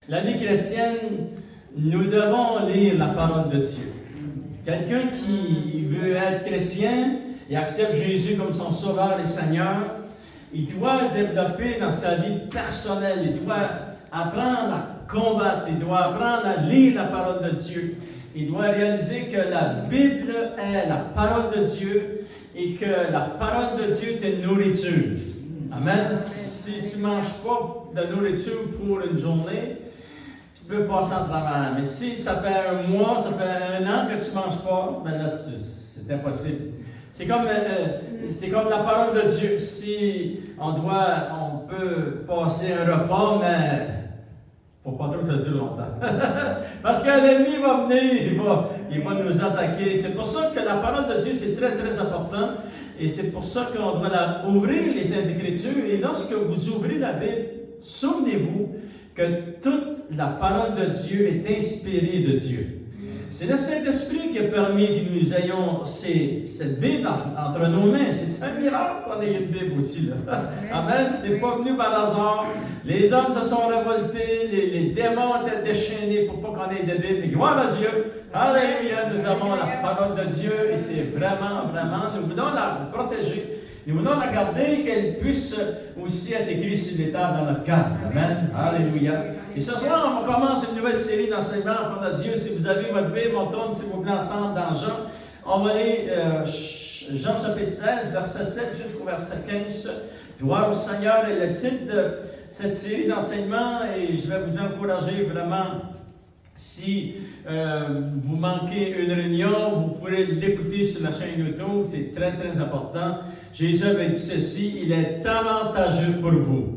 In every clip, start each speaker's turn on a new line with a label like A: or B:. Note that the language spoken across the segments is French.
A: La vie chrétienne, nous devons lire la parole de Dieu. Quelqu'un qui veut être chrétien et accepte Jésus comme son sauveur et Seigneur, il doit développer dans sa vie personnelle, il doit apprendre à combattre, il doit apprendre à lire la parole de Dieu. Il doit réaliser que la Bible est la parole de Dieu et que la parole de Dieu est une nourriture. Amen. Si tu ne manges pas de nourriture pour une journée, tu peux passer en travers. Mais si ça fait un mois, ça fait un an que tu ne manges pas, ben là, c'est impossible. C'est comme la parole de Dieu. Si on peut passer un repas, mais il ne faut pas trop que ça dure longtemps. Parce que l'ennemi va venir, il va nous attaquer. C'est pour ça que la parole de Dieu, c'est très, très important. Et c'est pour ça qu'on doit ouvrir les Saintes Écritures. Et lorsque vous ouvrez la Bible, souvenez-vous que toute la parole de Dieu est inspirée de Dieu. C'est le Saint-Esprit qui a permis que nous ayons cette Bible entre nos mains. C'est un miracle qu'on ait une Bible aussi. Là. Amen. C'est pas venu par hasard. Les hommes se sont révoltés, les démons étaient déchaînés pour pas qu'on ait de Bible. Mais gloire à Dieu. Alléluia. Nous avons la parole de Dieu et c'est vraiment, nous voulons la protéger. Nous voulons la garder, qu'elle puisse aussi être écrite sur les tables dans notre cœur. Amen. Alléluia. Et ce soir, on commence une nouvelle série d'enseignements enfants de Dieu. Si vous avez votre Bible, on tourne, s'il vous plaît, ensemble dans Jean. On va lire Jean chapitre 16, verset 7 jusqu'au verset 15. Gloire au Seigneur. Et le titre de cette série d'enseignements, et je vais vous encourager vraiment, si vous manquez une réunion, vous pourrez l'écouter sur la chaîne YouTube, c'est très très important. Jésus avait dit ceci, il est avantageux pour vous.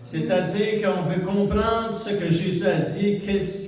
A: C'est-à-dire qu'on veut comprendre ce que Jésus a dit,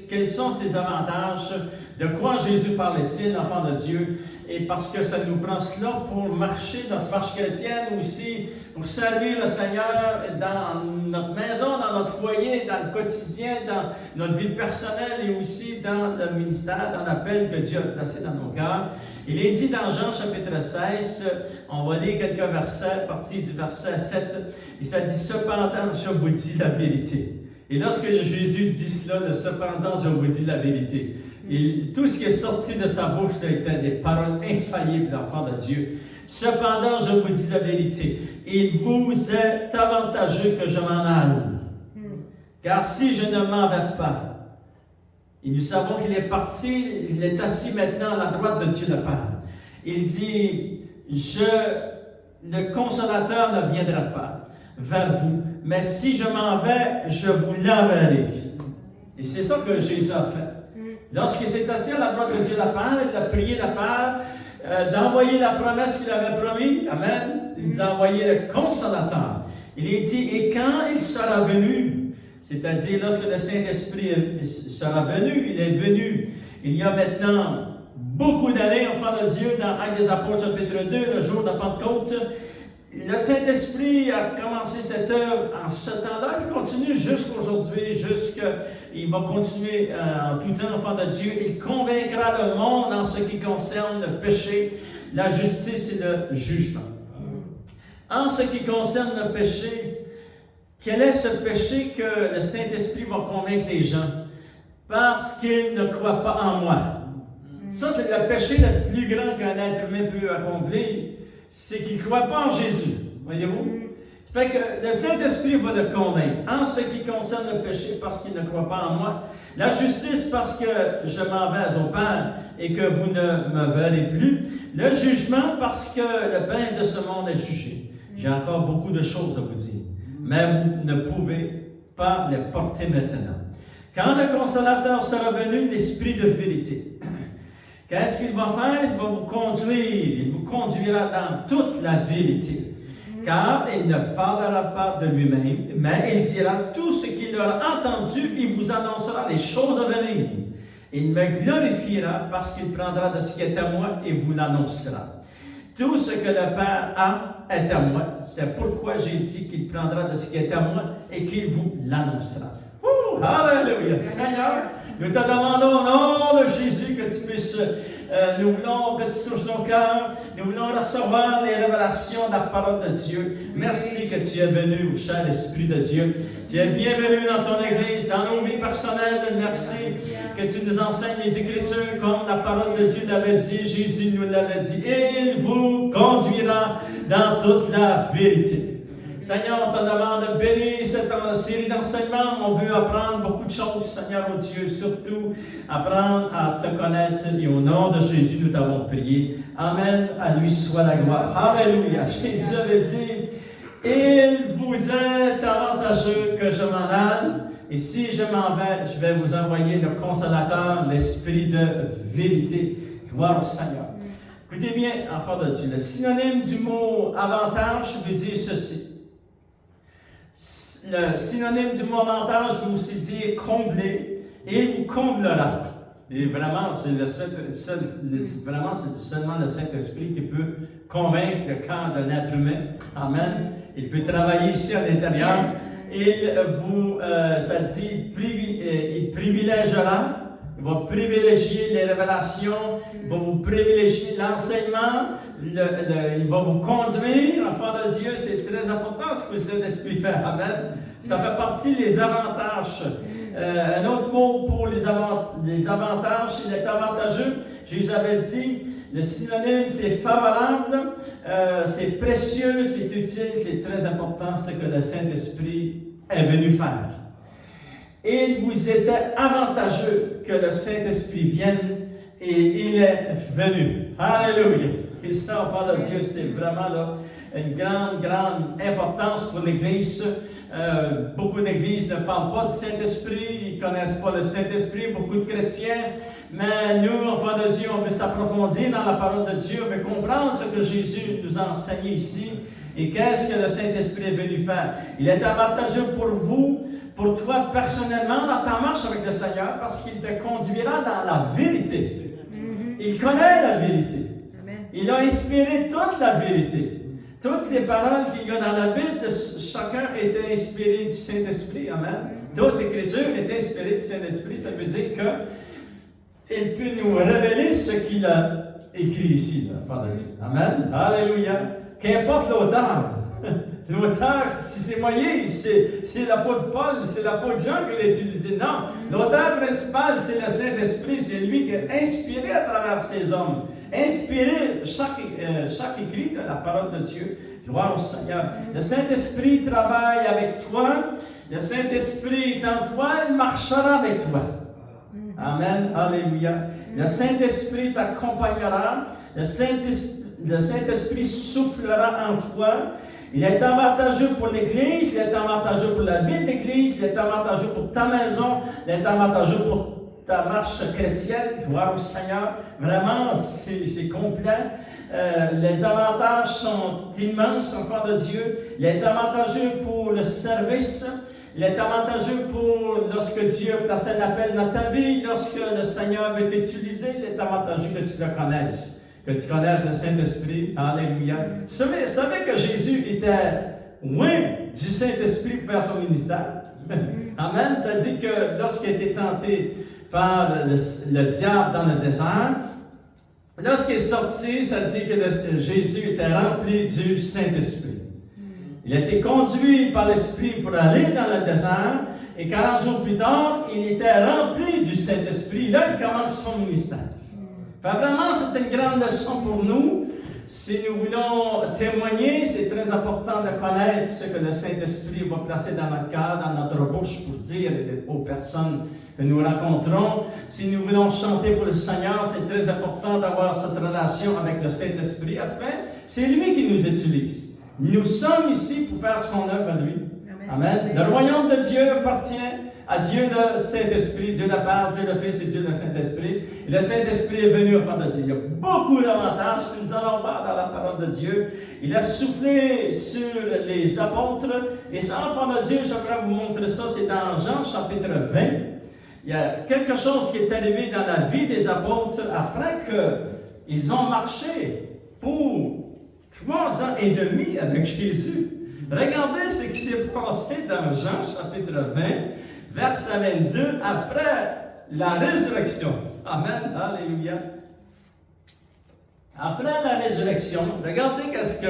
A: quels sont ses avantages, de quoi Jésus parlait-il, enfant de Dieu, et parce que ça nous prend cela pour marcher notre marche chrétienne aussi, pour servir le Seigneur dans notre maison, dans notre foyer, dans le quotidien, dans notre vie personnelle et aussi dans le ministère, dans l'appel que Dieu a placé dans nos cœurs. Il est dit dans Jean chapitre 16, on va lire quelques versets, à partir du verset 7, et ça dit « Cependant, je vous dis la vérité ». Et lorsque Jésus dit cela, le « cependant, je vous dis la vérité », et tout ce qui est sorti de sa bouche était des paroles infaillibles d'enfant de Dieu. Cependant, je vous dis la vérité, il vous est avantageux que je m'en aille. Car si je ne m'en vais pas, et nous savons qu'il est parti, il est assis maintenant à la droite de Dieu le Père. Il dit, le Consolateur ne viendra pas vers vous, mais si je m'en vais, je vous l'enverrai. Et c'est ça que Jésus a fait. Lorsqu'il s'est assis à la droite de Dieu le Père, il a prié le Père d'envoyer la promesse qu'il avait promise. Amen. Il nous a envoyé le Consolateur. Il est dit, et quand il sera venu, c'est-à-dire lorsque le Saint-Esprit sera venu, il est venu. Il y a maintenant beaucoup d'années, enfants de Dieu, dans Actes des Apôtres, chapitre 2, le jour de la Pentecôte. Le Saint-Esprit a commencé cette œuvre en ce temps-là. Il continue jusqu'aujourd'hui, il va continuer en tout temps, enfant de Dieu. Il convaincra le monde en ce qui concerne le péché, la justice et le jugement. En ce qui concerne le péché, quel est ce péché que le Saint-Esprit va convaincre les gens? Parce qu'ils ne croient pas en moi. Ça, c'est le péché le plus grand qu'un être humain peut accomplir. C'est qu'il ne croit pas en Jésus. Voyez-vous? Ça fait que le Saint-Esprit va le convaincre. En ce qui concerne le péché, parce qu'il ne croit pas en moi. La justice, parce que je m'en vais au Père et que vous ne me verrez plus. Le jugement, parce que le prince de ce monde est jugé. J'ai encore beaucoup de choses à vous dire. Mais vous ne pouvez pas les porter maintenant. Quand le Consolateur sera venu, l'Esprit de vérité. Qu'est-ce qu'il va faire? Il va vous conduire. Il vous conduira dans toute la vérité. Car il ne parlera pas de lui-même, mais il dira tout ce qu'il aura entendu. Il vous annoncera les choses à venir. Il me glorifiera parce qu'il prendra de ce qui est à moi et vous l'annoncera. Tout ce que le Père a est à moi. C'est pourquoi j'ai dit qu'il prendra de ce qui est à moi et qu'il vous l'annoncera. Alléluia. Seigneur, nous te demandons au nom de Jésus que tu puisses, nous voulons que tu touches nos cœurs, nous voulons recevoir les révélations de la parole de Dieu. Merci que tu es venu, cher Esprit de Dieu. Tu es bienvenu dans ton Église, dans nos vies personnelles. Merci que tu nous enseignes les Écritures comme la parole de Dieu l'avait dit, Jésus nous l'avait dit. Il vous conduira dans toute la vérité. Seigneur, on te demande de bénir cette série d'enseignements. On veut apprendre beaucoup de choses, Seigneur, oh Dieu, surtout apprendre à te connaître. Et au nom de Jésus, nous t'avons prié. Amen. À lui soit la gloire. Alléluia. Jésus avait dit, il vous est avantageux que je m'en aille. Et si je m'en vais, je vais vous envoyer le Consolateur, l'Esprit de vérité. Gloire au Seigneur. Écoutez bien, enfants de Dieu, le synonyme du mot avantage veut dire ceci. Le synonyme du mot avantage veut aussi dire combler, et il vous comblera. Et vraiment, c'est seulement le Saint-Esprit qui peut convaincre le cœur d'un être humain. Amen. Il peut travailler ici à l'intérieur. Ça dit, il privilégiera. Il va privilégier les révélations, il va vous privilégier l'enseignement, il va vous conduire, enfant de Dieu. C'est très important ce que le Saint-Esprit fait. Amen. Ça fait partie des avantages. Un autre mot pour les avantages, il est avantageux. Jésus avait dit, le synonyme c'est favorable, c'est précieux, c'est utile, c'est très important ce que le Saint-Esprit est venu faire. Il vous était avantageux que le Saint-Esprit vienne et il est venu. Alléluia. Et ça, enfant de Dieu, c'est vraiment là, une grande importance pour l'Église. Beaucoup d'Églises ne parlent pas du Saint-Esprit, ils ne connaissent pas le Saint-Esprit, beaucoup de chrétiens. Mais nous, enfants de Dieu, on veut s'approfondir dans la parole de Dieu, on veut comprendre ce que Jésus nous a enseigné ici. Et qu'est-ce que le Saint-Esprit est venu faire? Il est avantageux pour vous, pour toi personnellement, dans ta marche avec le Seigneur, parce qu'il te conduira dans la vérité. Il connaît la vérité. Il a inspiré toute la vérité. Toutes ces paroles qu'il y a dans la Bible, chacun était inspiré du Saint-Esprit. Amen. Toute écriture est inspirée du Saint-Esprit. Ça veut dire qu'il peut nous révéler ce qu'il a écrit ici, enfant de Dieu. Amen. Alléluia. Qu'importe l'auteur. L'auteur, si c'est moyen, c'est l'apôtre Paul, c'est l'apôtre Jean qui l'a utilisé. Non, l'auteur principal, c'est le Saint-Esprit. C'est lui qui a inspiré à travers ces hommes. Inspiré chaque écrit de la parole de Dieu. Gloire au Seigneur. Le Saint-Esprit travaille avec toi. Le Saint-Esprit est en toi, il marchera avec toi. Amen. Alléluia. Le Saint-Esprit t'accompagnera. Le Saint-Esprit soufflera en toi. Il est avantageux pour l'Église, il est avantageux pour la vie de l'Église, il est avantageux pour ta maison, il est avantageux pour ta marche chrétienne. Gloire au Seigneur. Vraiment, c'est complet. Les avantages sont immenses, enfants de Dieu. Il est avantageux pour le service. Il est avantageux pour lorsque Dieu a placé l'appel dans ta vie, lorsque le Seigneur veut t'utiliser. Il est avantageux que tu le connaisses. Que tu connaisses le Saint-Esprit. Alléluia. Vous savez que Jésus était loin du Saint-Esprit pour faire son ministère. Amen. Ça dit que lorsqu'il a été tenté par le diable dans le désert, lorsqu'il est sorti, ça dit que Jésus était rempli du Saint-Esprit. Il a été conduit par l'Esprit pour aller dans le désert, et 40 jours plus tard, il était rempli du Saint-Esprit. Là, il commence son ministère. Vraiment, c'est une grande leçon pour nous. Si nous voulons témoigner, c'est très important de connaître ce que le Saint-Esprit va placer dans notre cœur, dans notre bouche pour dire aux personnes que nous rencontrons. Si nous voulons chanter pour le Seigneur, c'est très important d'avoir cette relation avec le Saint-Esprit. Afin, c'est lui qui nous utilise. Nous sommes ici pour faire son œuvre à lui. Amen. Le royaume de Dieu appartient à Dieu le Saint-Esprit, Dieu le Père, Dieu le Fils et Dieu le Saint-Esprit. Et le Saint-Esprit est venu au fond de Dieu. Il y a beaucoup d'avantages que nous allons voir dans la parole de Dieu. Il a soufflé sur les apôtres. Et ça, enfant de Dieu, j'aimerais vous montrer ça. C'est dans Jean chapitre 20. Il y a quelque chose qui est arrivé dans la vie des apôtres après qu'ils ont marché pour 3 ans et demi avec Jésus. Regardez ce qui s'est passé dans Jean chapitre 20. verset 22, après la résurrection. Amen, alléluia. Après la résurrection, regardez qu'est-ce que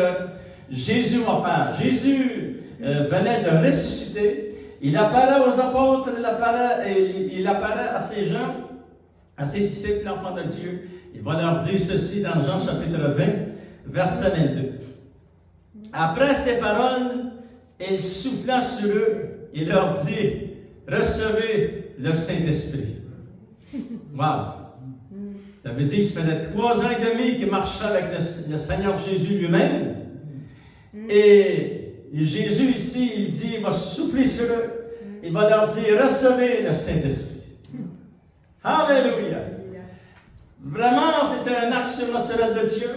A: Jésus va faire. Jésus venait de ressusciter. Il apparaît aux apôtres, il apparaît à ces gens, à ses disciples, enfants de Dieu. Il va leur dire ceci dans Jean chapitre 20, verset 22. Après ces paroles, il souffla sur eux et leur dit, recevez le Saint-Esprit. Wow! Ça veut dire que ça faisait 3 ans et demi qu'il marchait avec le Seigneur Jésus lui-même. Et Jésus ici, il dit, il va souffler sur eux. Il va leur dire, recevez le Saint-Esprit. Alléluia! Vraiment, c'était un acte surnaturel de Dieu.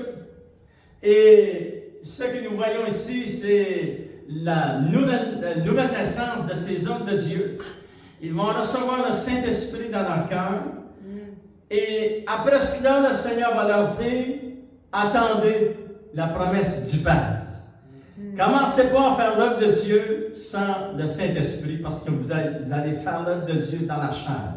A: Et ce que nous voyons ici, c'est la nouvelle naissance de ces hommes de Dieu. Ils vont recevoir le Saint-Esprit dans leur cœur. Et après cela, le Seigneur va leur dire, attendez la promesse du Père. Commencez pas à faire l'œuvre de Dieu sans le Saint-Esprit, parce que vous allez faire l'œuvre de Dieu dans la chair.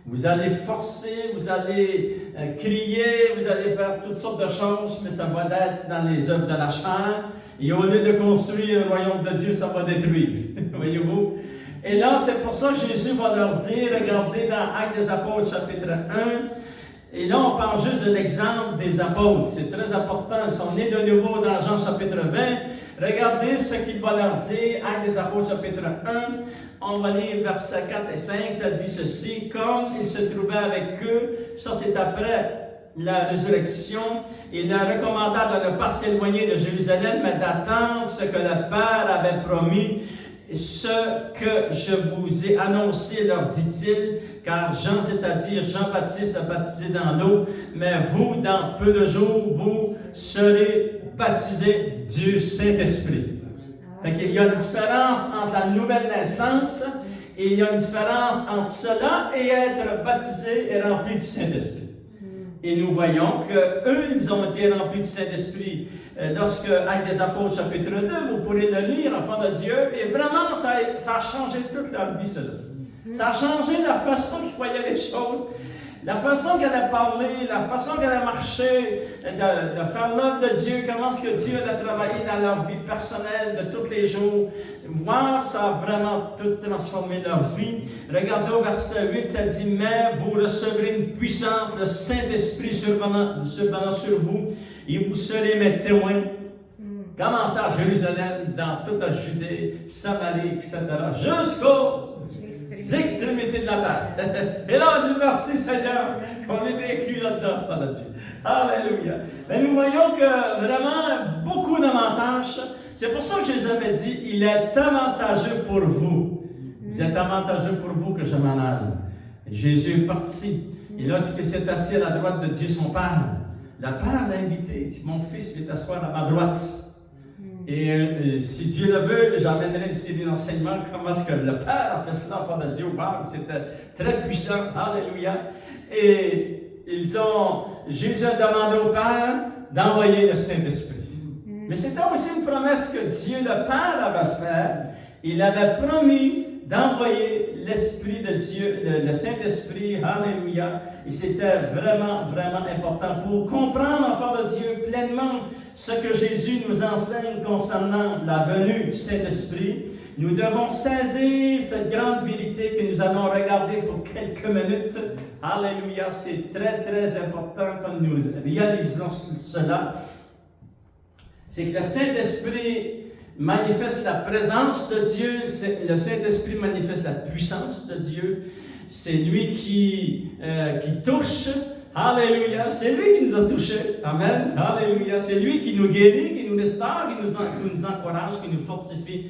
A: Vous allez forcer, vous allez crier, vous allez faire toutes sortes de choses, mais ça va être dans les œuvres de la chair. Et au lieu de construire le royaume de Dieu, ça va détruire. Voyez-vous? Et là, c'est pour ça que Jésus va leur dire, regardez dans Actes des Apôtres, chapitre 1, et là, on parle juste de l'exemple des apôtres. C'est très important, ils sont nés de nouveau dans Jean chapitre 20. Regardez ce qu'il va leur dire, Actes des Apôtres, chapitre 1. On va lire versets 4 et 5, ça dit ceci, comme il se trouvait avec eux, ça c'est après la résurrection, il leur recommanda de ne pas s'éloigner de Jérusalem, mais d'attendre ce que le Père avait promis. Ce que je vous ai annoncé, leur dit-il, car Jean, c'est-à-dire Jean-Baptiste, a baptisé dans l'eau, mais vous, dans peu de jours, vous serez baptisés du Saint-Esprit. Fait qu'il y a une différence entre la nouvelle naissance et il y a une différence entre cela et être baptisé et rempli du Saint-Esprit. Et nous voyons qu'eux, ils ont été remplis du Saint-Esprit. Lorsque, Actes des Apôtres, chapitre 2, vous pourrez le lire, enfants de Dieu, et vraiment, ça a changé toute leur vie, cela. Ça a changé la façon qu'ils voyaient les choses, la façon qu'elle a parlé, la façon qu'elle a marché, de faire l'œuvre de Dieu, comment est-ce que Dieu a travaillé dans leur vie personnelle de tous les jours. Moi, ça a vraiment tout transformé leur vie. Regardez au verset 8, ça dit, mais vous recevrez une puissance, le Saint-Esprit survenant sur vous, et vous serez mes témoins. Commencez à Jérusalem, dans toute la Judée, Samarie, etc., jusqu'aux extrémités de la terre. Et là, on dit merci Seigneur, qu'on est inclus là-dedans, Père de Dieu. Alléluia. Mais nous voyons que vraiment beaucoup d'avantages. C'est pour ça que je les avais dit, il est avantageux pour vous. Vous êtes avantageux pour vous que je m'en aille. Jésus est parti. Et lorsqu'il s'est assis à la droite de Dieu son Père, le Père l'a invité. Il dit, mon fils, il est assis à ma droite. Et si Dieu le veut, j'emmènerai une série d'enseignements comment est-ce que le Père a fait cela, enfant de Dieu. Wow, c'était très puissant. Alléluia. Et Jésus a demandé au Père d'envoyer le Saint-Esprit. Mais c'était aussi une promesse que Dieu le Père avait faite. Il avait promis d'envoyer l'Esprit de Dieu, le Saint-Esprit, alléluia. Et c'était vraiment, vraiment important pour comprendre, enfant de Dieu, pleinement ce que Jésus nous enseigne concernant la venue du Saint-Esprit. Nous devons saisir cette grande vérité que nous allons regarder pour quelques minutes. Alléluia, c'est très, très important quand nous réalisons cela. C'est que le Saint-Esprit manifeste la présence de Dieu, le Saint-Esprit manifeste la puissance de Dieu. C'est lui qui touche. Alléluia. C'est lui qui nous a touchés. Amen. Alléluia. C'est lui qui nous guérit, qui nous restaure, qui nous encourage, qui nous fortifie.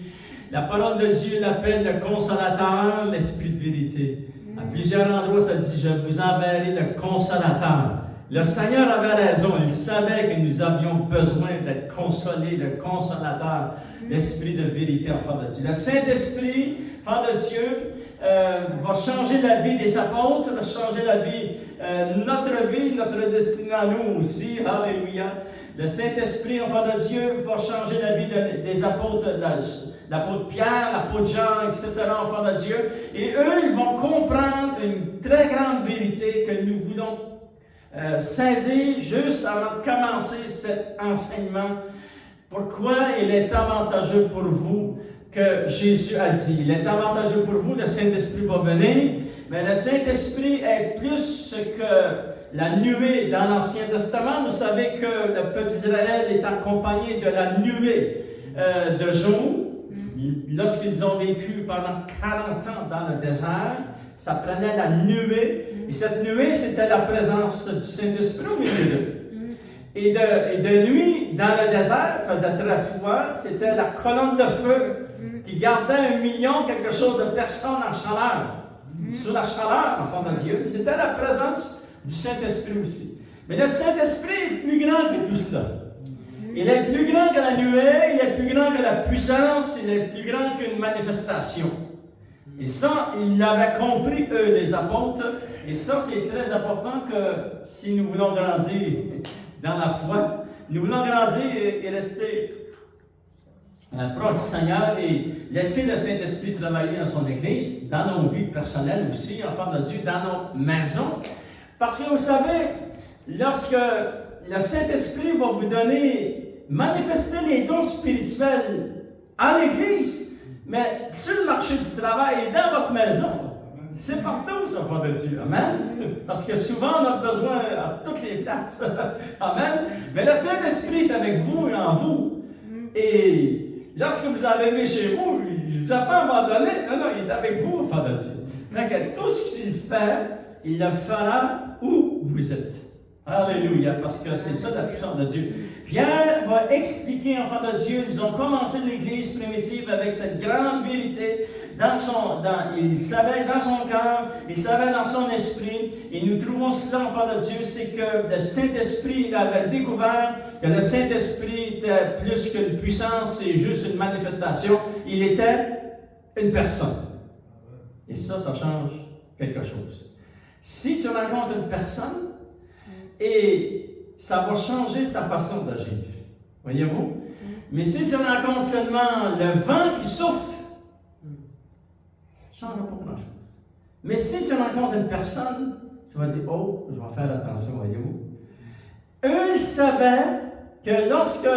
A: La parole de Dieu l'appelle le consolateur, l'esprit de vérité. À plusieurs endroits, ça dit, je vous enverrai le consolateur. Le Seigneur avait raison. Il savait que nous avions besoin d'être consolés, le consolateur, l'esprit de vérité, enfant de Dieu. Le Saint-Esprit, enfant de Dieu, va changer la vie des apôtres, va changer la vie, notre destinée à nous aussi. Alléluia. Le Saint-Esprit, enfant de Dieu, va changer la vie des apôtres l'apôtre Pierre, l'apôtre Jean, etc., enfants de Dieu. Et eux, ils vont comprendre une très grande vérité que nous voulons saisir juste avant de commencer cet enseignement. Pourquoi il est avantageux pour vous que Jésus a dit. Il est avantageux pour vous, le Saint-Esprit va venir, mais le Saint-Esprit est plus que la nuée dans l'Ancien Testament. Vous savez que le peuple d'Israël est accompagné de la nuée de jour. Lorsqu'ils ont vécu pendant 40 ans dans le désert, ça prenait la nuée. Et cette nuée, c'était la présence du Saint-Esprit au milieu d'eux. Et de nuit, dans le désert, il faisait très froid, c'était la colonne de feu qui gardait 1 million, quelque chose de personnes en chaleur. Sous la chaleur, enfant de Dieu. C'était la présence du Saint-Esprit aussi. Mais le Saint-Esprit est plus grand que tout cela. Il est plus grand que la nuée, il est plus grand que la puissance, il est plus grand qu'une manifestation. Et ça, ils l'avaient compris, eux, les apôtres. Et ça, c'est très important que si nous voulons grandir dans la foi, nous voulons grandir et rester proche du Seigneur et laisser le Saint-Esprit travailler dans son Église, dans nos vies personnelles aussi, enfants de Dieu, dans nos maisons. Parce que vous savez, lorsque le Saint-Esprit va vous donner, manifester les dons spirituels à l'Église, mais sur le marché du travail et dans votre maison, c'est partout, ça, enfants de Dieu. Amen. Parce que souvent, on a besoin à toutes les places. Amen. Mais le Saint-Esprit est avec vous et en vous. Et lorsque vous arrivez chez vous, il ne vous a pas abandonné. Non, il est avec vous, enfants de Dieu. Fait que tout ce qu'il fait, il le fera où vous êtes. Alléluia, parce que c'est ça la puissance de Dieu. Pierre va expliquer, enfants de Dieu, ils ont commencé l'Église primitive avec cette grande vérité il savait dans son cœur, il savait dans son esprit, et nous trouvons cela, enfants de Dieu, c'est que le Saint-Esprit, il avait découvert que le Saint-Esprit était plus qu'une puissance, c'est juste une manifestation, il était une personne. Et ça change quelque chose. Si tu rencontres une personne, et ça va changer ta façon d'agir. Voyez-vous? Mais si tu rencontres seulement le vent qui souffle, ça ne changera pas grand-chose. Mais si tu rencontres une personne, tu vas dire, oh, je vais faire attention, voyez-vous. Eux, ils savaient que lorsque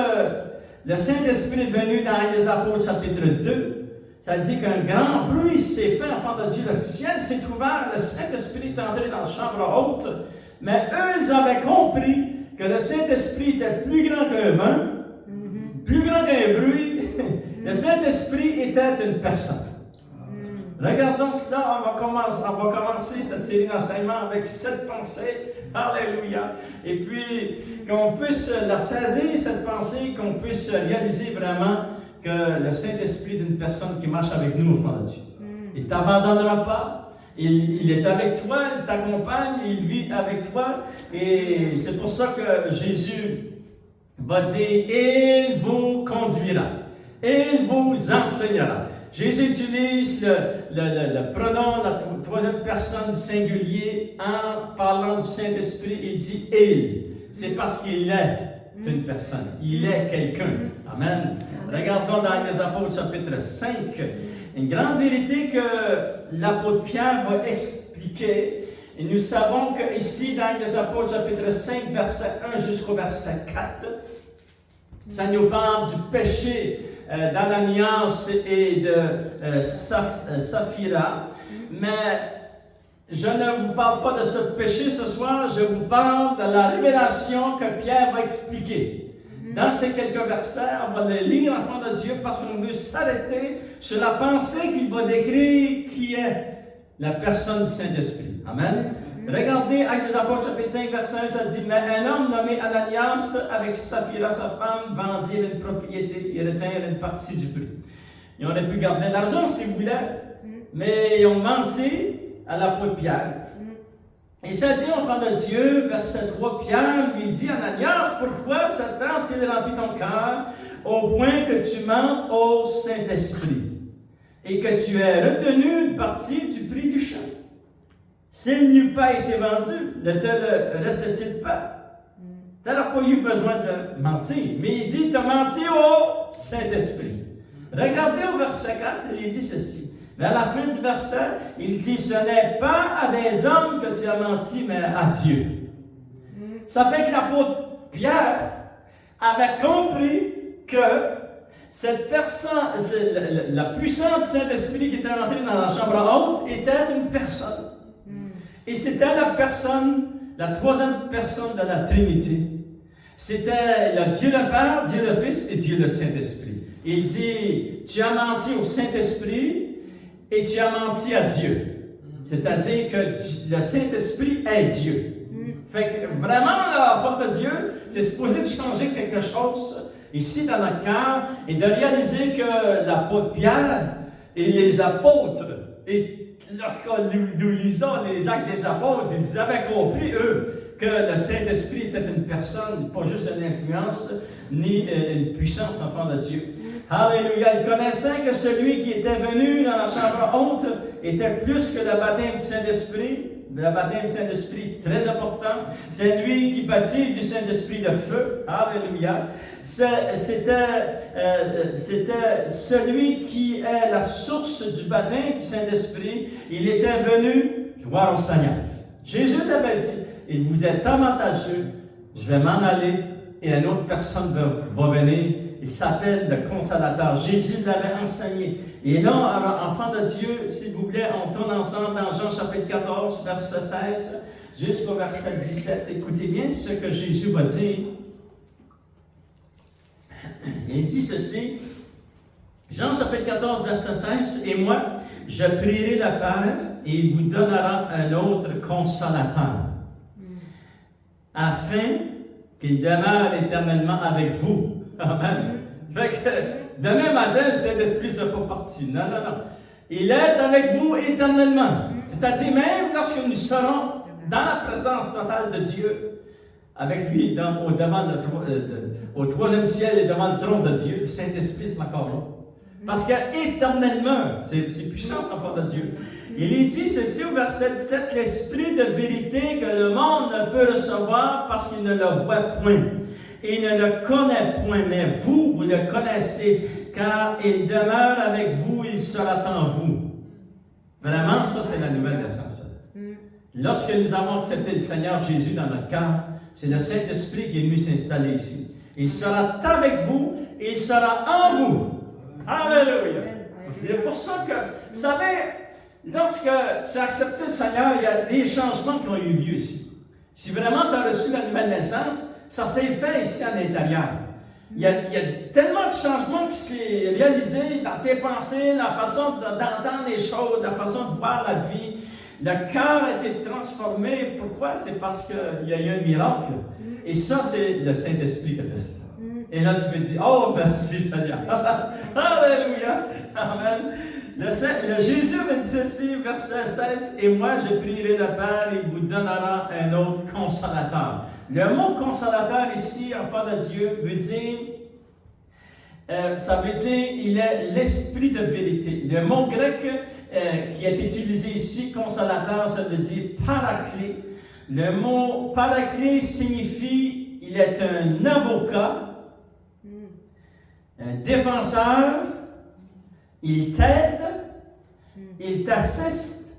A: le Saint-Esprit est venu dans les Apôtres chapitre 2, ça dit qu'un grand bruit s'est fait, enfant de Dieu, le ciel s'est ouvert, le Saint-Esprit est entré dans la chambre haute, mais eux, ils avaient compris que le Saint-Esprit était plus grand qu'un vent, plus grand qu'un bruit. Le Saint-Esprit était une personne. Regardons cela, on va commencer cette série d'enseignements avec cette pensée. Alléluia. Et puis, qu'on puisse la saisir, cette pensée, qu'on puisse réaliser vraiment que le Saint-Esprit est une personne qui marche avec nous, enfant de Dieu. Il ne t'abandonnera pas. Il est avec toi, il t'accompagne, il vit avec toi. Et c'est pour ça que Jésus va dire, il vous conduira, il vous enseignera. Jésus utilise le pronom, la troisième personne du singulier en parlant du Saint-Esprit. Il dit « il ». C'est parce qu'il est une personne. Il est quelqu'un. Amen. Regardons dans les Apôtres chapitre 5, une grande vérité que l'apôtre Pierre va expliquer. Et nous savons qu'ici, dans les Apôtres chapitre 5, verset 1 jusqu'au verset 4, ça nous parle du péché d'Ananias et de Saphira. Mais je ne vous parle pas de ce péché ce soir, je vous parle de la révélation que Pierre va expliquer. Dans ces quelques versets, on va les lire, enfants de Dieu, parce qu'on veut s'arrêter sur la pensée qu'il va décrire qui est la personne du Saint-Esprit. Amen. Regardez, Actes des Apôtres, chapitre 5, verset 1, ça dit « Mais un homme nommé Ananias, avec Saphira, sa femme, vendirent une propriété et retinrent une partie du prix. » Ils auraient pu garder l'argent s'ils voulaient, mais ils ont menti à l'apôtre Pierre. Et ça dit, enfant de Dieu, verset 3, Pierre lui dit, Ananias, pourquoi Satan a-t-il rempli ton cœur au point que tu mentes au Saint-Esprit et que tu aies retenu une partie du prix du champ? S'il n'eût pas été vendu, ne te le reste-t-il pas? Tu n'auras pas eu besoin de mentir. Mais il dit, tu as menti au Saint-Esprit. Regardez au verset 4, il dit ceci. Mais à la fin du verset, il dit, ce n'est pas à des hommes que tu as menti, mais à Dieu. Ça fait que l'apôtre Pierre avait compris que cette personne, la puissance du Saint-Esprit qui était rentrée dans la chambre haute était une personne. Et c'était la personne, la troisième personne de la Trinité. C'était le Dieu le Père, Dieu le Fils et Dieu le Saint-Esprit. Il dit, tu as menti au Saint-Esprit et tu as menti à Dieu. C'est-à-dire que le Saint-Esprit est Dieu. Fait que vraiment, la force de Dieu, c'est supposé de changer quelque chose ici dans notre cœur et de réaliser que l'apôtre Pierre et les apôtres, et lorsqu'on nous lisons les actes des apôtres, ils avaient compris, eux, que le Saint-Esprit était une personne, pas juste une influence, ni une puissante enfant de Dieu. Alléluia. Ils connaissaient que celui qui était venu dans la chambre haute était plus que le baptême du Saint-Esprit. Le baptême du Saint-Esprit, très important. C'est lui qui baptise du Saint-Esprit de feu. Alléluia. C'était celui qui est la source du baptême du Saint-Esprit. Il était venu, gloire au Seigneur. Jésus avait dit, il vous est avantageux, je vais m'en aller et une autre personne va venir. Il s'appelle le Consolateur. Jésus l'avait enseigné. Et là, alors, enfants de Dieu, s'il vous plaît, on tourne ensemble dans Jean chapitre 14, verset 16, jusqu'au verset 17. Écoutez bien ce que Jésus va dire. Il dit ceci, Jean chapitre 14, verset 16, « Et moi, je prierai le Père, et il vous donnera un autre Consolateur, afin qu'il demeure éternellement avec vous. » Amen. Fait que demain matin, le Saint-Esprit ne sera pas parti. Non, non, non. Il est avec vous éternellement. C'est-à-dire, même lorsque nous serons dans la présence totale de Dieu, avec lui au troisième ciel et devant le trône de Dieu, le Saint-Esprit sera encore là. Parce qu'éternellement, c'est puissance enfant de Dieu. Il est dit ceci au verset 17, « L'Esprit de vérité que le monde ne peut recevoir parce qu'il ne le voit point. Et ne le connaît point, mais vous le connaissez, car il demeure avec vous, il sera en vous. » Vraiment, ça, c'est la nouvelle naissance. Lorsque nous avons accepté le Seigneur Jésus dans notre cœur, c'est le Saint-Esprit qui est venu s'installer ici. Il sera avec vous, et il sera en vous. Alléluia! C'est pour ça que, vous savez, lorsque tu as accepté le Seigneur, il y a des changements qui ont eu lieu ici. Si vraiment tu as reçu la nouvelle naissance, ça s'est fait ici à l'intérieur. Il y a tellement de changements qui s'est réalisé dans tes pensées, la façon d'entendre les choses, la façon de voir la vie. Le cœur a été transformé. Pourquoi? C'est parce qu'il y a eu un miracle. Et ça, c'est le Saint-Esprit qui a fait ça. Et là, tu me dis, oh, merci Seigneur. Alléluia. Amen. Le Jésus me dit ceci, verset 16, « Et moi, je prierai le Père, et il vous donnera un autre consolateur. » Le mot consolateur ici, enfant de Dieu, veut dire, ça veut dire, il est l'esprit de vérité. Le mot grec qui est utilisé ici, consolateur, ça veut dire paraclé. Le mot paraclé signifie, il est un avocat, un défenseur, il t'aide, il t'assiste,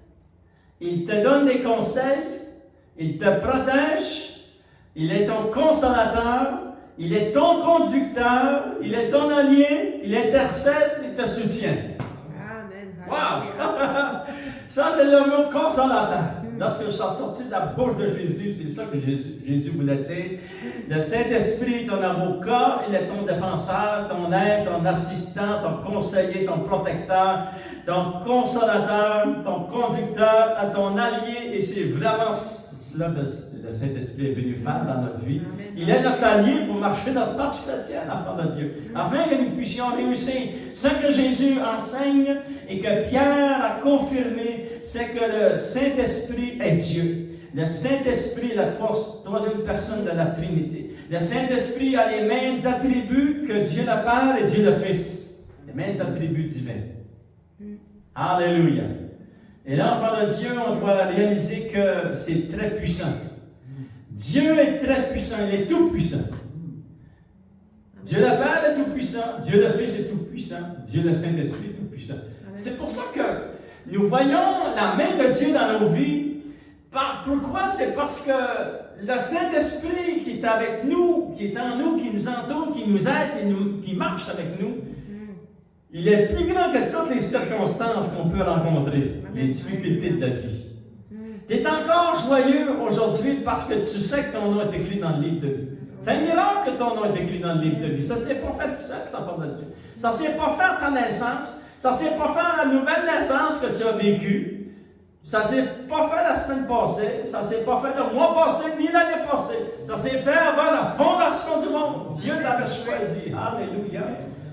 A: il te donne des conseils, il te protège, il est ton consolateur, il est ton conducteur, il est ton allié, il intercède, il te soutient. Amen. Wow! Ça, c'est le mot consolateur. Lorsque je suis sorti de la bouche de Jésus, c'est ça que Jésus voulait dire. Le Saint-Esprit est ton avocat, il est ton défenseur, ton aide, ton assistant, ton conseiller, ton protecteur, ton consolateur, ton conducteur, ton allié, et c'est vraiment cela que le Saint-Esprit est venu faire dans notre vie. Il est notre allié pour marcher notre marche chrétienne, enfant de Dieu, afin que nous puissions réussir. Ce que Jésus enseigne et que Pierre a confirmé, c'est que le Saint-Esprit est Dieu. Le Saint-Esprit est la troisième personne de la Trinité. Le Saint-Esprit a les mêmes attributs que Dieu le Père et Dieu le Fils. Les mêmes attributs divins. Alléluia. Et là, enfant de Dieu, on doit réaliser que c'est très puissant. Dieu est très puissant, il est tout puissant. Dieu le Père est tout puissant, Dieu le Fils est tout puissant. Tout-Puissant, Dieu le Saint-Esprit Tout-Puissant. C'est pour ça que nous voyons la main de Dieu dans nos vies. Pourquoi? C'est parce que le Saint-Esprit qui est avec nous, qui est en nous, qui nous entoure, qui nous aide, qui marche avec nous, il est plus grand que toutes les circonstances qu'on peut rencontrer, les difficultés de la vie. Tu es encore joyeux aujourd'hui parce que tu sais que ton nom est écrit dans le livre de vie. C'est un miracle que ton nom est écrit dans le livre de vie. Ça ne s'est pas fait tout seul, ça forme de Dieu. Ça ne s'est pas fait à ta naissance. Ça ne s'est pas fait à la nouvelle naissance que tu as vécue. Ça ne s'est pas fait la semaine passée. Ça ne s'est pas fait le mois passé ni l'année passée. Ça s'est fait avant la fondation du monde. Dieu t'avait choisi. Alléluia.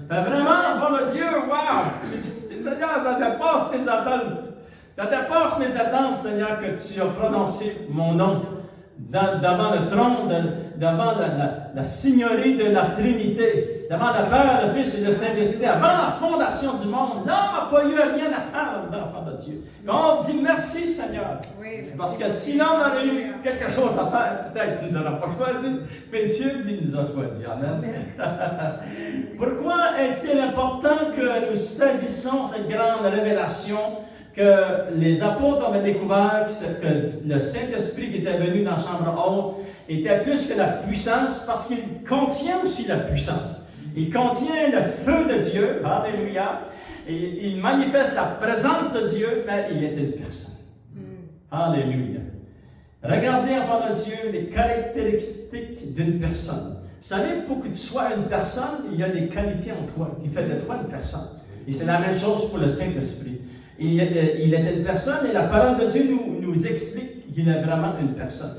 A: Mais vraiment, avant le Dieu, wow! Seigneur, ça dépasse mes attentes. Ça dépasse mes attentes, Seigneur, que tu as prononcé mon nom devant le trône, devant la signorie de la Trinité, devant le Père, le Fils et le Saint-Esprit, avant la fondation du monde. L'homme n'a pas eu rien à faire, l'enfant de Dieu. Quand on dit merci, Seigneur, c'est parce que si l'homme avait eu quelque chose à faire, peut-être qu'il ne nous aurait pas choisi, mais Dieu, il nous a choisi. Amen. Pourquoi est-il important que nous saisissons cette grande révélation que les apôtres avaient découvert que le Saint-Esprit qui était venu dans la chambre haute était plus que la puissance, parce qu'il contient aussi la puissance. Il contient le feu de Dieu, alléluia, et il manifeste la présence de Dieu, mais il est une personne. Alléluia. Regardez, enfants de Dieu, les caractéristiques d'une personne. Vous savez, pour que tu sois une personne, il y a des qualités en toi qui font de toi une personne. Et c'est la même chose pour le Saint-Esprit. Il est une personne et la parole de Dieu nous explique qu'il est vraiment une personne.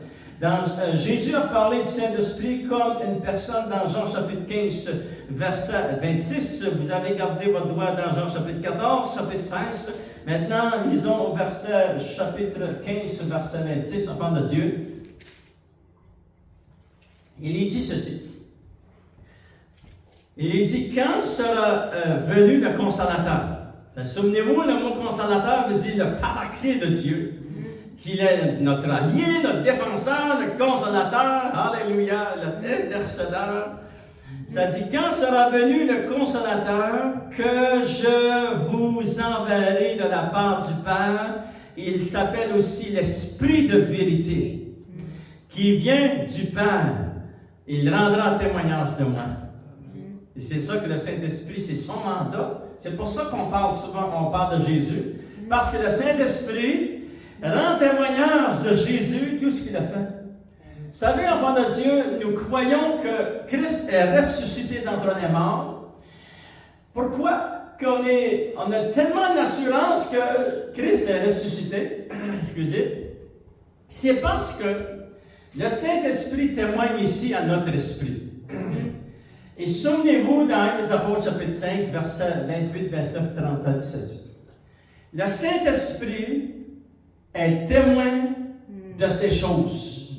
A: Jésus a parlé du Saint-Esprit comme une personne dans Jean chapitre 15, verset 26. Vous avez gardé votre doigt dans Jean chapitre 14, chapitre 16. Maintenant, lisons au chapitre 15, verset 26, enfant de Dieu. Il est dit ceci. Il est dit, quand sera venu le Consolateur? Souvenez-vous, le mot consolateur veut dire le paraclet de Dieu, qu'il est notre allié, notre défenseur, le consolateur, alléluia, l'intercesseur. Ça dit, quand sera venu le consolateur, que je vous enverrai de la part du Père, il s'appelle aussi l'Esprit de vérité, qui vient du Père. Il rendra témoignage de moi. Et c'est ça que le Saint-Esprit, c'est son mandat. C'est pour ça qu'on parle souvent, on parle de Jésus. Parce que le Saint-Esprit rend témoignage de Jésus, tout ce qu'il a fait. Vous savez, enfants de Dieu, nous croyons que Christ est ressuscité d'entre les morts. Pourquoi? On a tellement d'assurance que Christ est ressuscité. Excusez. C'est parce que le Saint-Esprit témoigne ici à notre esprit. Et souvenez-vous dans les Apôtres chapitre 5, versets 28, 29, 30, ça dit ceci. Le Saint-Esprit est témoin de ces choses.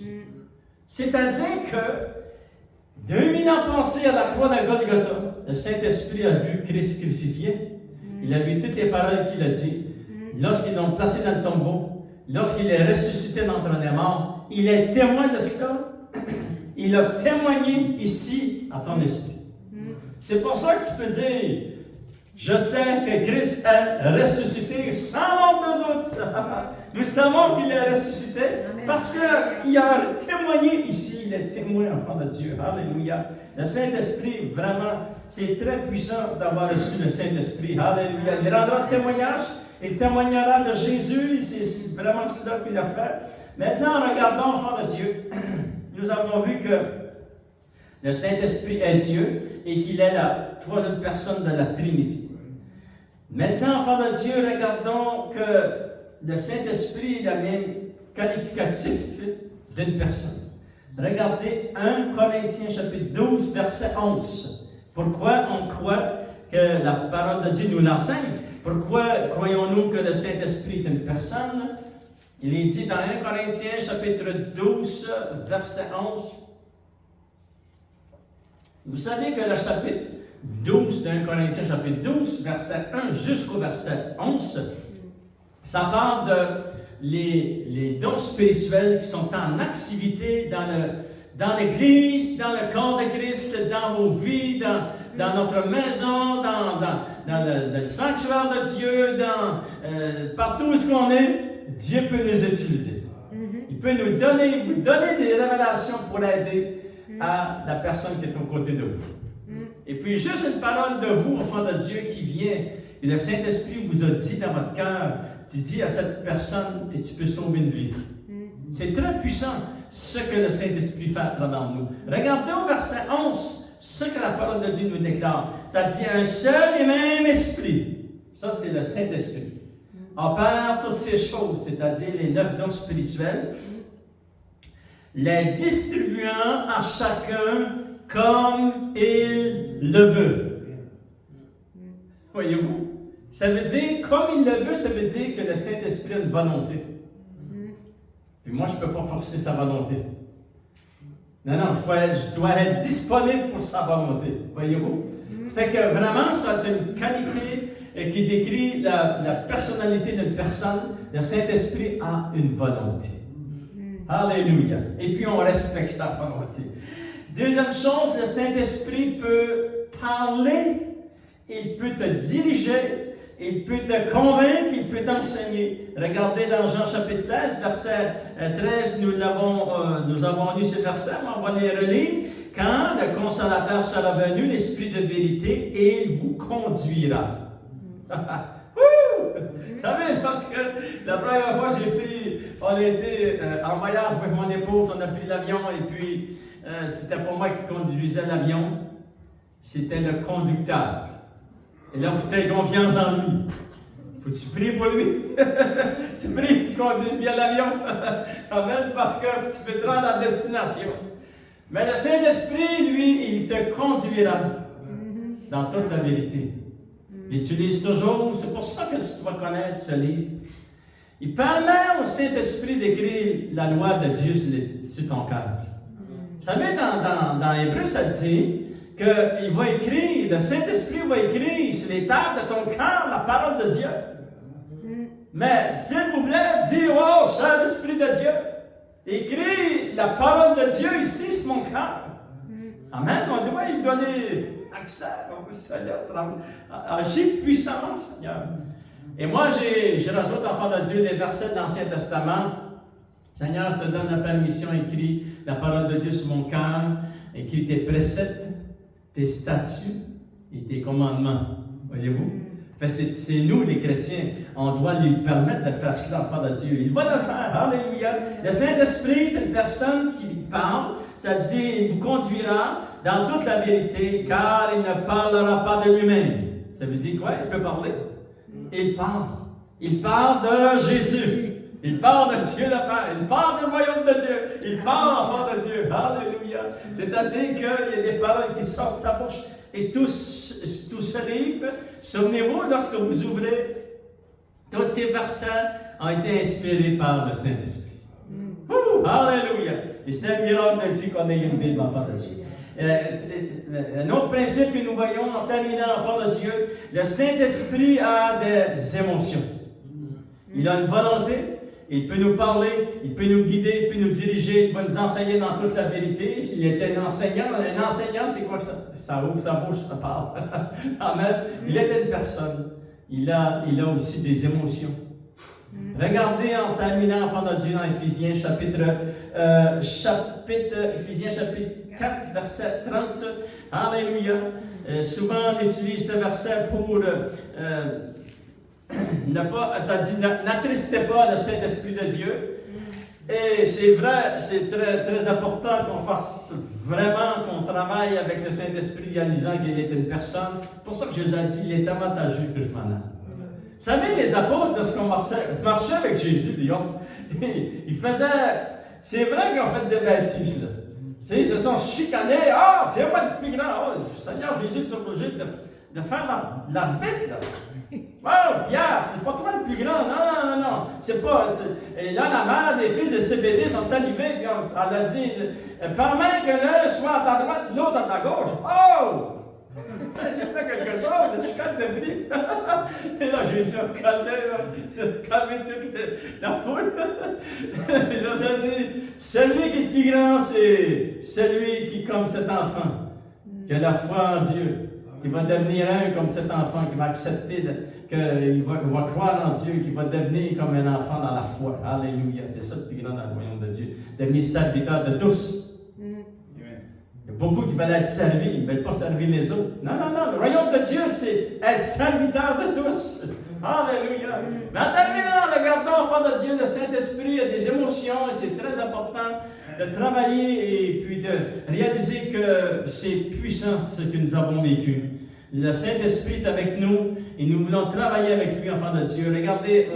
A: C'est-à-dire que 2000 ans passés à la croix de Golgotha, le Saint-Esprit a vu Christ crucifié. Il a vu toutes les paroles qu'il a dites. Lorsqu'ils l'ont placé dans le tombeau, lorsqu'il est ressuscité d'entre les morts, il est témoin de cela. Il a témoigné ici à ton esprit. C'est pour ça que tu peux dire, je sais que Christ est ressuscité sans l'ombre de doute. Nous savons qu'il est ressuscité parce qu'il a témoigné ici. Il est témoin, enfant de Dieu. Alléluia. Le Saint-Esprit, vraiment, c'est très puissant d'avoir reçu le Saint-Esprit. Alléluia. Il rendra témoignage. Il témoignera de Jésus. C'est vraiment cela qu'il a fait. Maintenant, regardons, enfant de Dieu. Nous avons vu que le Saint-Esprit est Dieu et qu'il est la troisième personne de la Trinité. Maintenant, enfants de Dieu, regardons que le Saint-Esprit est le même qualificatif d'une personne. Regardez 1 Corinthiens chapitre 12, verset 11. Pourquoi on croit que la parole de Dieu nous l'enseigne? Pourquoi croyons-nous que le Saint-Esprit est une personne? Il est dit dans 1 Corinthiens chapitre 12, verset 11. Vous savez que le chapitre 12 d'un Corinthiens chapitre 12, verset 1 jusqu'au verset 11, ça parle de les dons spirituels qui sont en activité dans l'Église, dans le corps de Christ, dans vos vies, dans notre maison, dans le sanctuaire de Dieu, partout où qu'on est, Dieu peut nous utiliser. Il peut vous donner des révélations pour aider à la personne qui est aux côtés de vous. Et puis, juste une parole de vous, enfant de Dieu, qui vient, et le Saint-Esprit vous a dit dans votre cœur, tu dis à cette personne, et tu peux sauver une vie. C'est très puissant, ce que le Saint-Esprit fait à travers nous. Regardez au verset 11, ce que la parole de Dieu nous déclare. Ça dit, un seul et même esprit. Ça, c'est le Saint-Esprit. Opère toutes ces choses, c'est-à-dire les 9 dons spirituels, les distribuant à chacun comme il le veut. Voyez-vous? Ça veut dire, comme il le veut, ça veut dire que le Saint-Esprit a une volonté. Puis moi, je ne peux pas forcer sa volonté. Non, je dois être disponible pour sa volonté. Voyez-vous? Ça fait que vraiment, ça a une qualité qui décrit la personnalité d'une personne. Le Saint-Esprit a une volonté. Alléluia. Et puis, on respecte sa volonté. Deuxième chose, le Saint-Esprit peut parler, il peut te diriger, il peut te convaincre, il peut t'enseigner. Regardez dans Jean chapitre 16, verset 13, nous avons lu ce verset, mais on va les relire. Quand le Consolateur sera venu, l'Esprit de vérité, il vous conduira. Vous savez, parce que la première fois, on a été en voyage avec mon épouse, on a pris l'avion et puis c'était pas moi qui conduisais l'avion, c'était le conducteur. Et là, il faut avoir confiance en lui. Faut-tu prier pour lui? Tu pries qu'il conduise bien l'avion. Amen, parce que tu peux te rendre à la destination. Mais le Saint-Esprit, lui, il te conduira dans toute la vérité. Il utilise toujours, c'est pour ça que tu dois connaître ce livre. Il permet au Saint-Esprit d'écrire la loi de Dieu sur ton cœur. Vous savez, dans Hébreu, ça dit qu'il va écrire, le Saint-Esprit va écrire sur les tables de ton cœur la parole de Dieu. Mais, s'il vous plaît, dis, oh, cher Esprit de Dieu, écris la parole de Dieu ici sur mon cœur. Amen. On doit lui donner accès au Seigneur. Agis puissamment, Seigneur. Et moi, je rajoute, enfant de Dieu, des versets de l'Ancien Testament. Seigneur, je te donne la permission, écris la parole de Dieu sur mon cœur, écris tes préceptes, tes statuts et tes commandements. Voyez-vous? C'est nous, les chrétiens, on doit lui permettre de faire cela, enfant de Dieu. Il va le faire. Alléluia. Le Saint-Esprit est une personne qui parle. Ça dit, il vous conduira dans toute la vérité, car il ne parlera pas de lui-même. Ça veut dire quoi? Il peut parler. Il parle. Il parle de Jésus. Il parle de Dieu le Père. Il parle du royaume de Dieu. Il parle, enfant de Dieu. Alléluia. C'est-à-dire qu'il y a des paroles qui sortent de sa bouche. Et tout ce livre, souvenez-vous, lorsque vous ouvrez, tous ces versets ont été inspirés par le Saint-Esprit. Alléluia! Et c'est un miracle de Dieu qu'on ait une Bible, enfant de Dieu. Un autre principe que nous voyons en terminant, enfant de Dieu, le Saint-Esprit a des émotions. Il a une volonté. Il peut nous parler, il peut nous guider, il peut nous diriger, il va nous enseigner dans toute la vérité. Il était un enseignant. Un enseignant, c'est quoi ça? Ça ouvre sa bouche, ça parle. Amen. Il était une personne. Il a aussi des émotions. Regardez en terminant, enfant de Dieu, dans Éphésiens chapitre 4, verset 30. Alléluia. Souvent, on utilise ce verset pour... ça dit, n'attristez pas le Saint-Esprit de Dieu. Et c'est vrai, c'est très, très important qu'on fasse vraiment, qu'on travaille avec le Saint-Esprit, réalisant qu'il est une personne. C'est pour ça que Jésus a dit, il est avantageux que je m'en aille. Vous savez, les apôtres, lorsqu'on marchait avec Jésus, ils faisaient, c'est vrai qu'ils ont fait des bêtises, là. Ils se sont chicanés. Ah, c'est moi le plus grand. Oh, Seigneur Jésus est obligé de faire l'arbitre, là. Oh, Pierre, c'est pas toi le plus grand. Non. C'est pas. Et là, la mère des fils de Zébédée sont arrivées, puis elle a dit, permets que l'un soit à ta droite, l'autre à ta gauche. Oh! J'ai fait quelque chose, je chicane de prix. Et là, Jésus a calmé toute la foule. Et là, j'ai dit, Celui qui est plus grand, c'est celui qui est comme cet enfant, qui a la foi en Dieu, qui va devenir un comme cet enfant, qui va accepter, qu'il va croire en Dieu, qui va devenir comme un enfant dans la foi. Alléluia. C'est ça le plus grand dans le royaume de Dieu. Devenir serviteur de tous. Il y a beaucoup qui veulent être servis, ils ne veulent pas servir les autres. Non, non, non. Le royaume de Dieu, c'est être serviteur de tous. Alléluia. Mais en terminant, regardons, enfant de Dieu, le Saint-Esprit a des émotions et c'est très important de travailler et puis de réaliser que c'est puissant ce que nous avons vécu. Le Saint-Esprit est avec nous et nous voulons travailler avec lui, enfant de Dieu. Regardez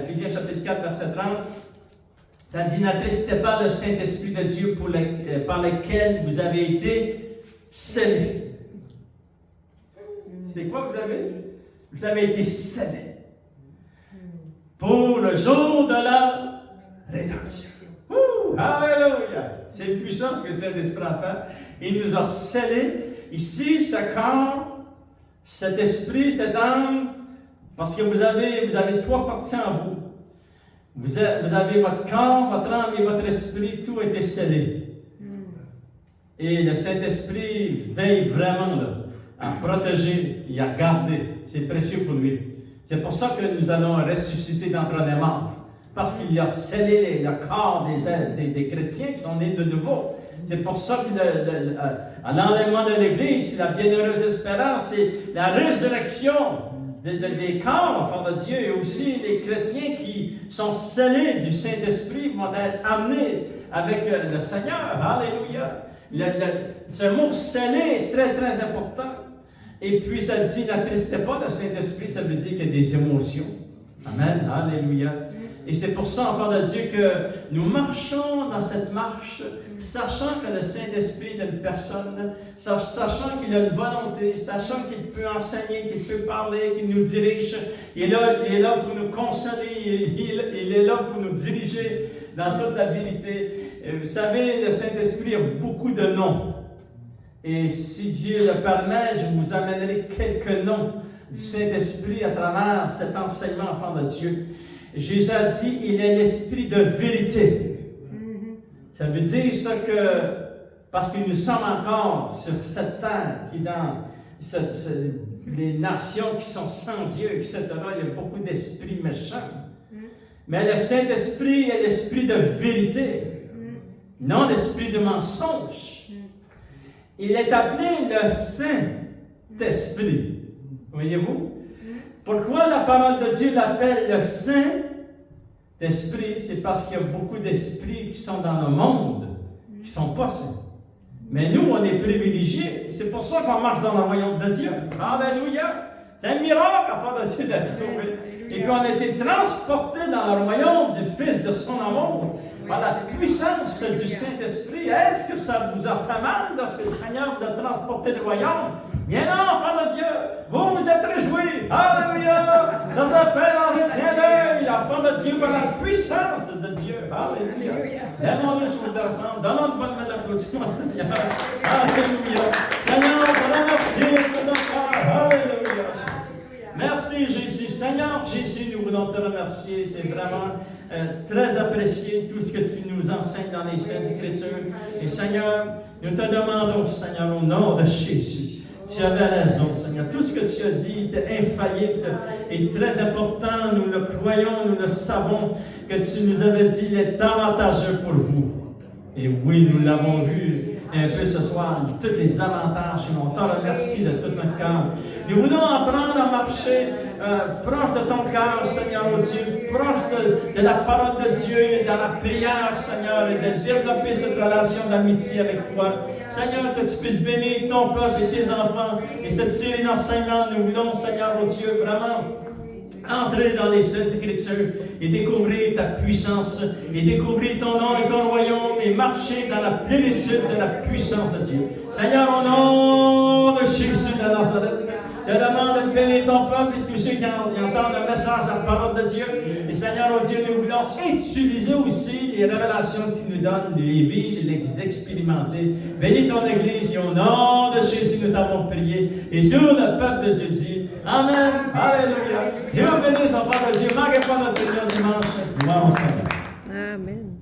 A: Éphésiens chapitre 4, verset 30. Ça dit, n'attristez pas le Saint-Esprit de Dieu par lequel vous avez été scellés. C'est quoi vous avez? Vous avez été scellés pour le jour de la rédemption. Alléluia! C'est puissant ce que le Saint-Esprit a fait. Il nous a scellés. Ici, ce corps, cet esprit, cette âme, parce que vous avez trois parties en vous. Vous avez votre corps, votre âme et votre esprit, tout a été scellé. Et le Saint-Esprit veille vraiment là, à protéger et à garder. C'est précieux pour lui. C'est pour ça que nous allons ressusciter d'entre les morts. Parce qu'il a scellé le corps des chrétiens qui sont nés de nouveau. C'est pour ça que l'enlèvement de l'Église, c'est la bienheureuse espérance, c'est la résurrection des corps, enfants de Dieu, et aussi les chrétiens qui sont scellés du Saint-Esprit vont être amenés avec le Seigneur. Alléluia! Ce mot scellé est très, très important. Et puis ça dit, n'attristez pas le Saint-Esprit, ça veut dire qu'il y a des émotions. Amen. Alléluia. Et c'est pour ça, enfants de Dieu, que nous marchons dans cette marche, sachant que le Saint-Esprit est une personne, sachant qu'il a une volonté, sachant qu'il peut enseigner, qu'il peut parler, qu'il nous dirige. Il est là pour nous consoler, il est là pour nous diriger dans toute la vérité. Vous savez, le Saint-Esprit a beaucoup de noms. Et si Dieu le permet, je vous amènerai quelques noms du Saint-Esprit à travers cet enseignement, enfant de Dieu. Jésus a dit, il est l'esprit de vérité. Ça veut dire ça que, parce que nous sommes encore sur cette terre qui est dans les nations qui sont sans Dieu, etc., il y a beaucoup d'esprits méchants. Mais le Saint-Esprit est l'esprit de vérité, non l'esprit de mensonge. Il est appelé le Saint-Esprit. Voyez-vous? Pourquoi la parole de Dieu l'appelle le Saint-Esprit? C'est parce qu'il y a beaucoup d'esprits qui sont dans le monde, qui ne sont pas saints. Mais nous, on est privilégiés. C'est pour ça qu'on marche dans le royaume de Dieu. Alléluia! C'est un miracle, enfant de Dieu, d'être sauvé. Et puis on a été transportés dans le royaume du Fils de son amour par la puissance du Saint-Esprit. Est-ce que ça vous a fait mal lorsque le Seigneur vous a transporté du royaume? Bien non, enfant de Dieu, vous vous êtes réjouis. Alléluia! Ça s'est fait dans le clin d'œil, enfant de Dieu, par la puissance de Dieu. Alléluia! Aimons-nous sur ensemble. Donnons une bonne main d'applaudissement, Seigneur. Alléluia! Seigneur, on te remercie pour notre cœur. Alléluia! Merci Jésus. Seigneur Jésus, nous voulons te remercier. C'est vraiment très apprécié tout ce que tu nous enseignes dans les Saintes Écritures. Et Seigneur, nous te demandons, Seigneur, au nom de Jésus, tu avais raison, Seigneur. Tout ce que tu as dit était infaillible et très important. Nous le croyons, nous le savons, que tu nous avais dit, il est avantageux pour vous. Et oui, nous l'avons vu un peu ce soir, tous les avantages. Et on te remercie de tout notre cœur. Nous voulons apprendre à marcher proche de ton cœur, Seigneur, oh Dieu, proche de la parole de Dieu et dans la prière, Seigneur, et de développer cette relation d'amitié avec toi. Seigneur, que tu puisses bénir ton peuple et tes enfants. Et cette série d'enseignements, nous voulons, Seigneur, oh Dieu, vraiment entrer dans les Saintes Écritures et découvrir ta puissance et découvrir ton nom et ton royaume et marcher dans la plénitude de la puissance de Dieu. Seigneur, au nom de Jésus de Nazareth, je demande de bénir ton peuple et tous ceux qui entendent le message de la parole de Dieu. Et Seigneur, oh Dieu, nous voulons utiliser aussi les révélations que tu nous donnes, les vivre, les expérimenter. Bénis ton Église et au nom de Jésus, nous t'avons prié. Et tout le peuple de Dieu dit Amen. Alléluia. Dieu bénisse, enfants de Dieu. Manquez pas notre réunion dimanche. Gloire au Seigneur.
B: Amen.